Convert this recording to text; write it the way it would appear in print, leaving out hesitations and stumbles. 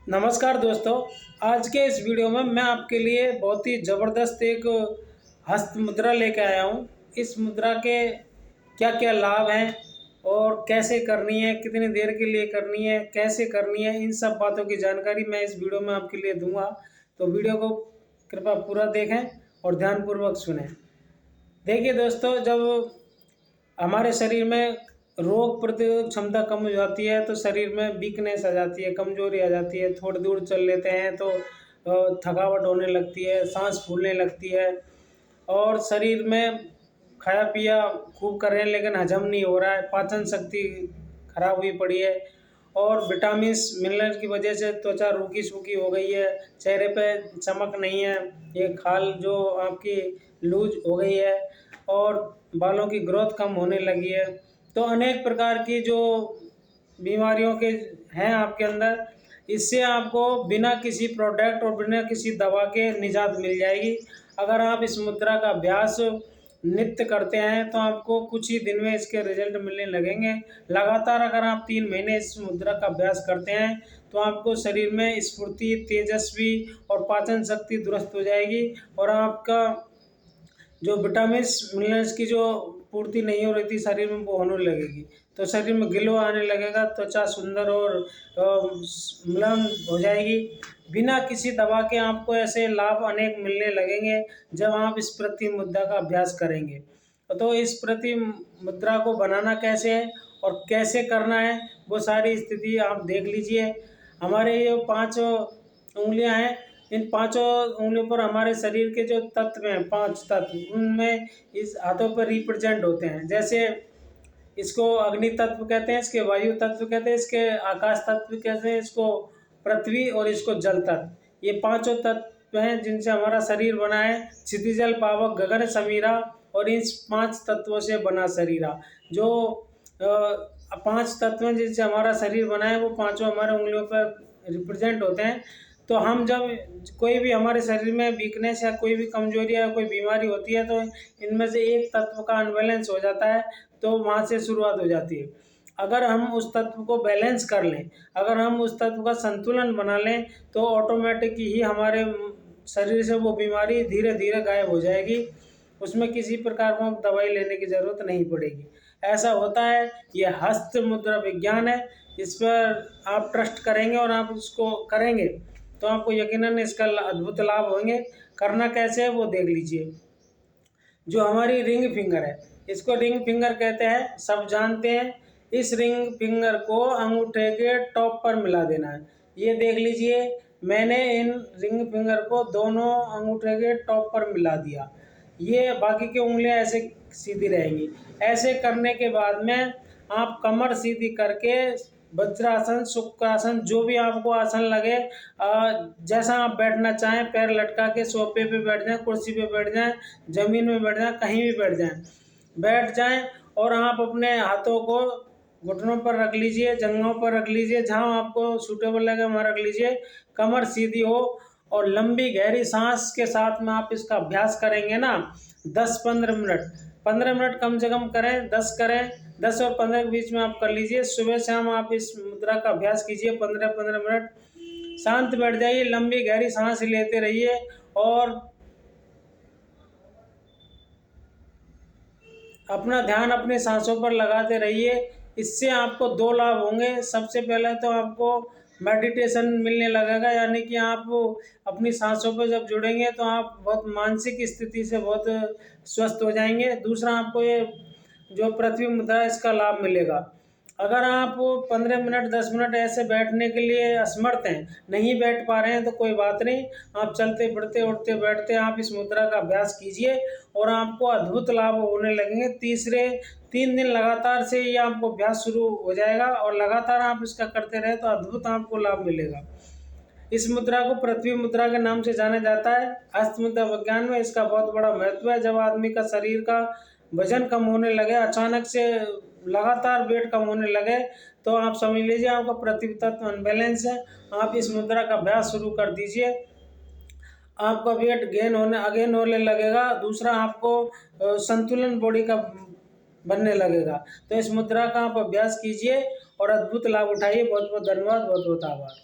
नमस्कार दोस्तों। आज के इस वीडियो में मैं आपके लिए बहुत ही ज़बरदस्त एक हस्त मुद्रा लेके आया हूँ। इस मुद्रा के क्या क्या लाभ हैं और कैसे करनी है, कितनी देर के लिए करनी है, कैसे करनी है, इन सब बातों की जानकारी मैं इस वीडियो में आपके लिए दूंगा। तो वीडियो को कृपया पूरा देखें और ध्यानपूर्वक सुनें। देखिए दोस्तों, जब हमारे शरीर में रोग प्रतिरोधक क्षमता कम हो जाती है तो शरीर में वीकनेस आ जाती है, कमजोरी आ जाती है। थोड़ी दूर चल लेते हैं तो थकावट होने लगती है, सांस फूलने लगती है और शरीर में खाया पिया खूब कर रहे हैं लेकिन हजम नहीं हो रहा है, पाचन शक्ति खराब हुई पड़ी है और विटामिन्स मिनरल की वजह से त्वचा रूखी सूखी हो गई है, चेहरे पे चमक नहीं है, ये खाल जो आपकी लूज हो गई है और बालों की ग्रोथ कम होने लगी है। तो अनेक प्रकार की जो बीमारियों के हैं आपके अंदर, इससे आपको बिना किसी प्रोडक्ट और बिना किसी दवा के निजात मिल जाएगी। अगर आप इस मुद्रा का अभ्यास नित्य करते हैं तो आपको कुछ ही दिन में इसके रिजल्ट मिलने लगेंगे। लगातार अगर आप 3 महीने इस मुद्रा का अभ्यास करते हैं तो आपको शरीर में स्फूर्ति, तेजस्वी और पाचन शक्ति दुरुस्त हो जाएगी और आपका जो विटामिन्स मिनरल्स की जो पूर्ति नहीं हो रही थी शरीर में, वो होने लगेगी। तो शरीर में ग्लो आने लगेगा, त्वचा सुंदर और मुलायम हो जाएगी। बिना किसी दवा के आपको ऐसे लाभ अनेक मिलने लगेंगे जब आप इस प्रति मुद्रा का अभ्यास करेंगे। तो इस प्रति मुद्रा को बनाना कैसे है और कैसे करना है, वो सारी स्थिति आप देख लीजिए। हमारे ये 5 उंगलियां हैं, इन 5 उंगलियों पर हमारे शरीर के जो तत्व हैं, 5 तत्व, उनमें इस हाथों पर रिप्रेजेंट होते हैं। जैसे इसको अग्नि तत्व कहते हैं, इसके वायु तत्व कहते हैं, इसके आकाश तत्व कहते हैं, इसको पृथ्वी और इसको जल तत्व। ये 5 तत्व हैं जिनसे हमारा शरीर बना है। क्षितिजल पावक गगन समीरा, और इन 5 तत्वों से बना शरीरा। जो 5 तत्व हैं जिनसे हमारा शरीर बना है, वो 5 हमारे उंगलियों पर रिप्रेजेंट होते हैं। तो हम जब कोई भी हमारे शरीर में वीकनेस या कोई भी कमजोरी या कोई बीमारी होती है तो इनमें से एक तत्व का अनबैलेंस हो जाता है, तो वहाँ से शुरुआत हो जाती है। अगर हम उस तत्व को बैलेंस कर लें, अगर हम उस तत्व का संतुलन बना लें, तो ऑटोमेटिक ही हमारे शरीर से वो बीमारी धीरे धीरे गायब हो जाएगी। उसमें किसी प्रकार को दवाई लेने की ज़रूरत नहीं पड़ेगी। ऐसा होता है, ये हस्त मुद्रा विज्ञान है। इस पर आप ट्रस्ट करेंगे और आप उसको करेंगे तो आपको यकीनन इसका अद्भुत लाभ होंगे। करना कैसे है वो देख लीजिए। जो हमारी रिंग फिंगर है, इसको रिंग फिंगर कहते हैं, सब जानते हैं। इस रिंग फिंगर को अंगूठे के टॉप पर मिला देना है। ये देख लीजिए, मैंने इन रिंग फिंगर को दोनों अंगूठे के टॉप पर मिला दिया। ये बाकी की उंगलियां ऐसे सीधी रहेंगी। ऐसे करने के बाद में आप कमर सीधी करके वज्रासन, शुक्रासन, जो भी आपको आसन लगे, जैसा आप बैठना चाहें, पैर लटका के सोफे पे बैठ जाएं, कुर्सी पे बैठ जाएं, जमीन में बैठ जाएं, कहीं भी बैठ जाएं और आप अपने हाथों को घुटनों पर रख लीजिए, जंघों पर रख लीजिए, जहां आपको सूटेबल लगे वहां रख लीजिए। कमर सीधी हो और लंबी गहरी सांस के साथ में आप इसका अभ्यास करेंगे ना, 10-15 मिनट, 15 मिनट कम से कम करें, 10 करें, 10 और 15 के बीच में आप कर लीजिए। सुबह शाम आप इस मुद्रा का अभ्यास कीजिए 15-15 मिनट। शांत बैठ जाइए, लंबी गहरी सांस लेते रहिए और अपना ध्यान अपने सांसों पर लगाते रहिए। इससे आपको 2 लाभ होंगे। सबसे पहले तो आपको मेडिटेशन मिलने लगेगा, यानी कि आप अपनी सांसों पर जब जुड़ेंगे तो आप बहुत मानसिक स्थिति से बहुत स्वस्थ हो जाएंगे। दूसरा, आपको ये जो पृथ्वी मुद्रा है इसका लाभ मिलेगा। अगर आप 15 मिनट 10 मिनट ऐसे बैठने के लिए असमर्थ हैं, नहीं बैठ पा रहे हैं, तो कोई बात नहीं, आप चलते फिरते उठते बैठते आप इस मुद्रा का अभ्यास कीजिए और आपको अद्भुत लाभ होने लगेंगे। तीसरे 3 दिन लगातार से ये आपको अभ्यास शुरू हो जाएगा और लगातार आप इसका करते रहे तो अद्भुत आपको लाभ मिलेगा। इस मुद्रा को पृथ्वी मुद्रा के नाम से जाना जाता है। हस्त मुद्रा विज्ञान में इसका बहुत बड़ा महत्व है। जब आदमी का शरीर का वजन कम होने लगे, अचानक से लगातार वेट कम होने लगे, तो आप समझ लीजिए आपका पृथ्वी तत्व अनबैलेंस है। आप इस मुद्रा का अभ्यास शुरू कर दीजिए, आपका वेट अगेन होने लगेगा। दूसरा, आपको संतुलन बॉडी का बनने लगेगा। तो इस मुद्रा का आप अभ्यास कीजिए और अद्भुत लाभ उठाइए। बहुत बहुत धन्यवाद, बहुत बहुत आभार।